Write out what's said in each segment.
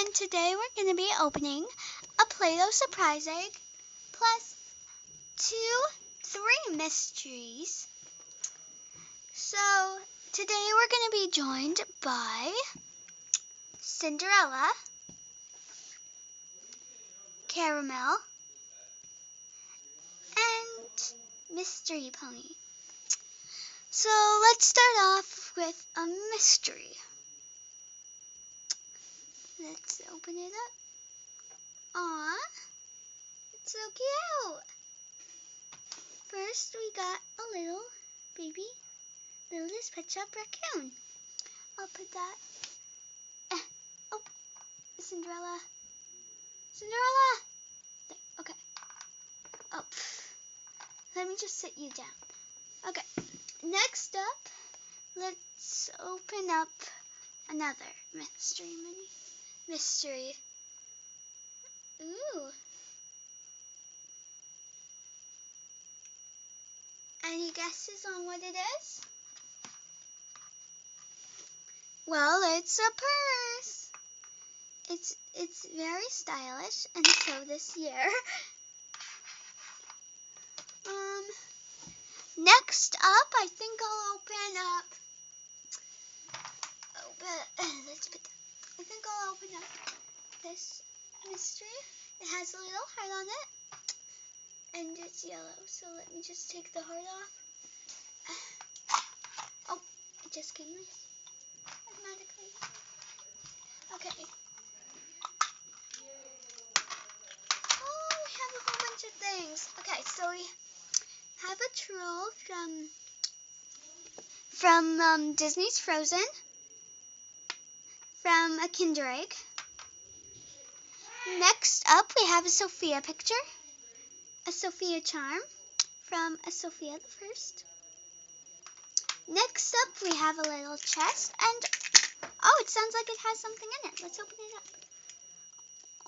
and today we're going to be opening a Play-Doh surprise egg plus 3 mysteries. So today we're going to be joined by Cinderella, Caramel, and Mystery Pony. So let's start off with a mystery. Let's open it up. Aww, it's so cute. First we got a little baby Littlest Pet Shop raccoon. I'll put that. Oh, Cinderella. Cinderella! There, okay. Oh, let me just sit you down. Okay, next up, let's open up another mystery. Ooh. Any guesses on what it is? Well, it's a purse. It's very stylish, and so this year. Next up, I think I'll open up this mystery. It has a little heart on it, and it's yellow. So let me just take the heart off. Oh, it just came loose automatically. Okay. Oh, we have a whole bunch of things. Okay, so we have a troll from Disney's Frozen, from a Kinder Egg. Next up, we have a Sophia picture, a Sophia charm from a Sophia the First. Next up, we have a little chest, and oh, it sounds like it has something in it. Let's open it up.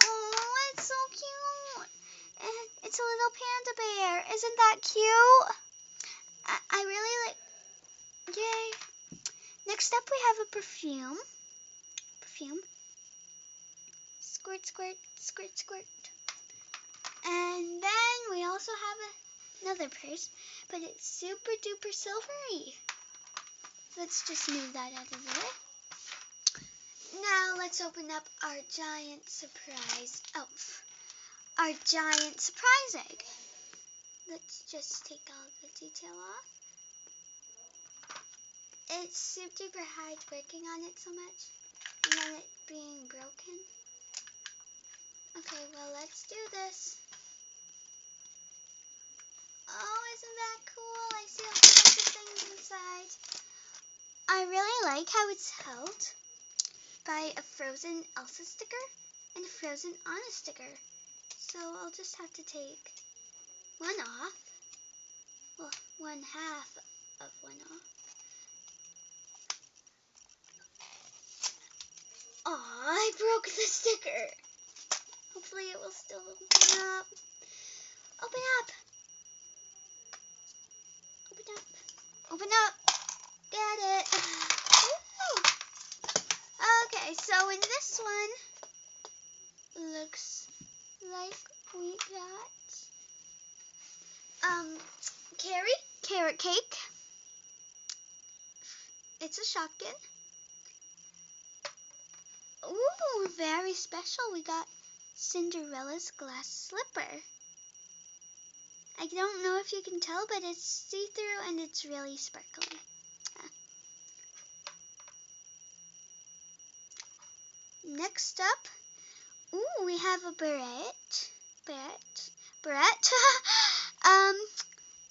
Oh, it's so cute. It's a little panda bear. Isn't that cute? I really like. Yay. Next up, we have a perfume. Squirt, squirt, squirt, squirt. And then we also have another purse, but it's super duper silvery. Let's just move that out of the way. Now let's open up our giant surprise egg. Let's just take all the detail off. It's super duper hard working on it so much, and then it being broken. Okay, well, let's do this. Oh, isn't that cool? I see a whole bunch of things inside. I really like how it's held by a Frozen Elsa sticker and a Frozen Anna sticker. So I'll just have to take one off. Well, one half of one off. Aw, I broke the sticker. Hopefully it will still open up. Open up! Open up! Open up! Get it! Woo! Okay, so in this one, looks like we got carrot cake. It's a shotgun. Ooh, very special. We got Cinderella's glass slipper. I don't know if you can tell, but it's see-through and it's really sparkly. Next up, ooh, we have a beret.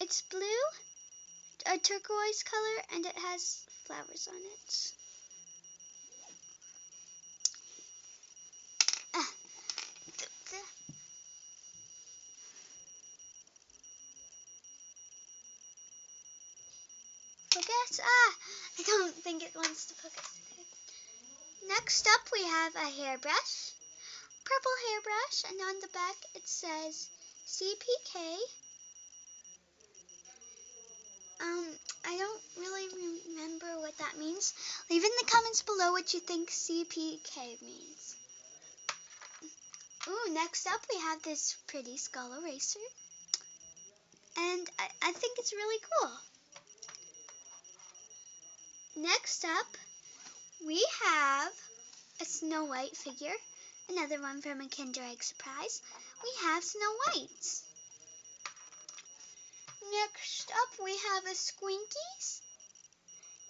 It's blue, a turquoise color, and it has flowers on it. Focus. I don't think it wants to focus. Next up, we have a hairbrush, purple hairbrush, and on the back it says CPK. I don't really remember what that means. Leave in the comments below what you think CPK means. Ooh, next up we have this pretty skull eraser. And I think it's really cool. Next up, we have a Snow White figure. Another one from a Kinder Egg surprise. We have Snow White. Next up, we have a Squinkies.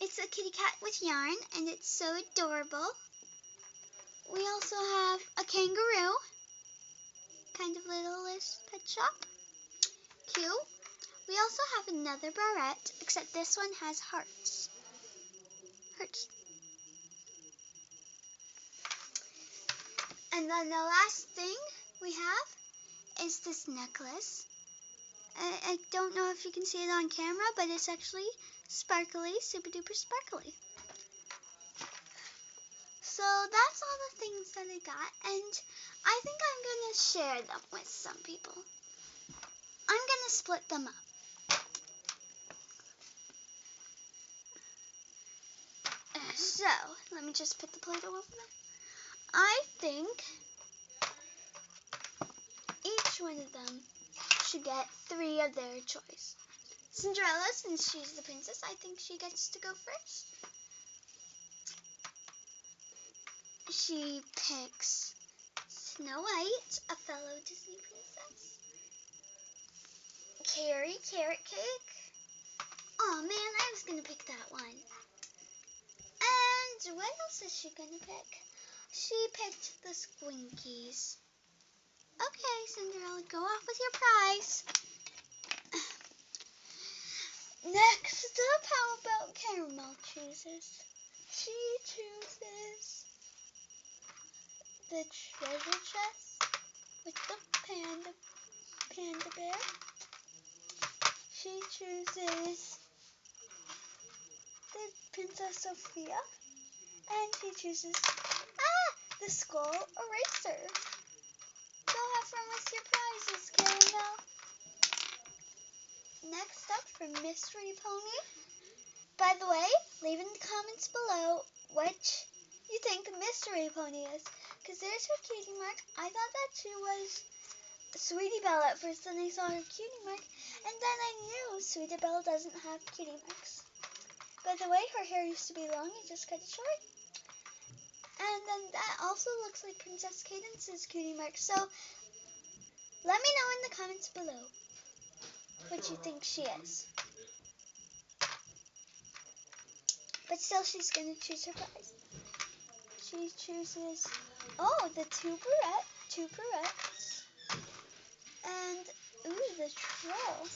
It's a kitty cat with yarn, and it's so adorable. We also have a kangaroo. Kind of little-ish pet shop. Cute. We also have another barrette, except this one has hearts. And then the last thing we have is this necklace. I don't know if you can see it on camera, but it's actually sparkly, super duper sparkly. So that's all the things that I got, and I think I'm going to share them with some people. I'm going to split them up. So, let me just put the Play-Doh over there. I think each one of them should get 3 of their choice. Cinderella, since she's the princess, I think she gets to go first. She picks Snow White, a fellow Disney princess. Carrie, Carrot Cake. Oh man, I was going to pick that one. And what else is she going to pick? She picked the Squinkies. Okay, Cinderella, go off with your prize. Next up, how about Caramel chooses? She chooses the treasure chest with the panda bear. She chooses the Princess Sophia. And she chooses the skull eraser. Go have fun with your prizes, Caramel. Next up for Mystery Pony. By the way, leave in the comments below what you think Mystery Pony is. Because there's her cutie mark. I thought that she was Sweetie Belle at first, and I saw her cutie mark. And then I knew Sweetie Belle doesn't have cutie marks. By the way, her hair used to be long. I just cut it short. And then that also looks like Princess Cadence's cutie mark. So, let me know in the comments below what you think she is. But still, she's going to choose her prize. She chooses, the two barrettes. And, the troll.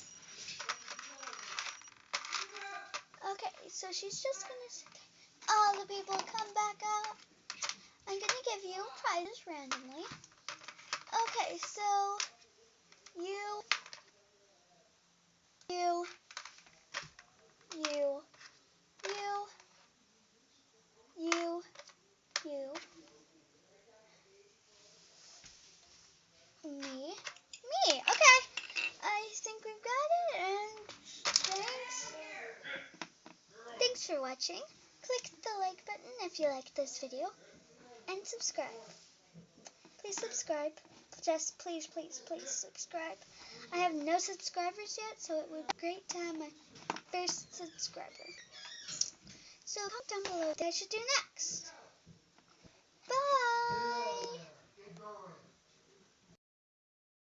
Okay, so she's just going to sit there. All the people come back out. I'm going to give you prizes randomly. Okay, so you, me. Okay, I think we've got it, and thanks for watching. Click the like button if you liked this video, and subscribe. Please subscribe. Just please subscribe. I have no subscribers yet, so it would be great to have my first subscriber. So comment down below what I should do next.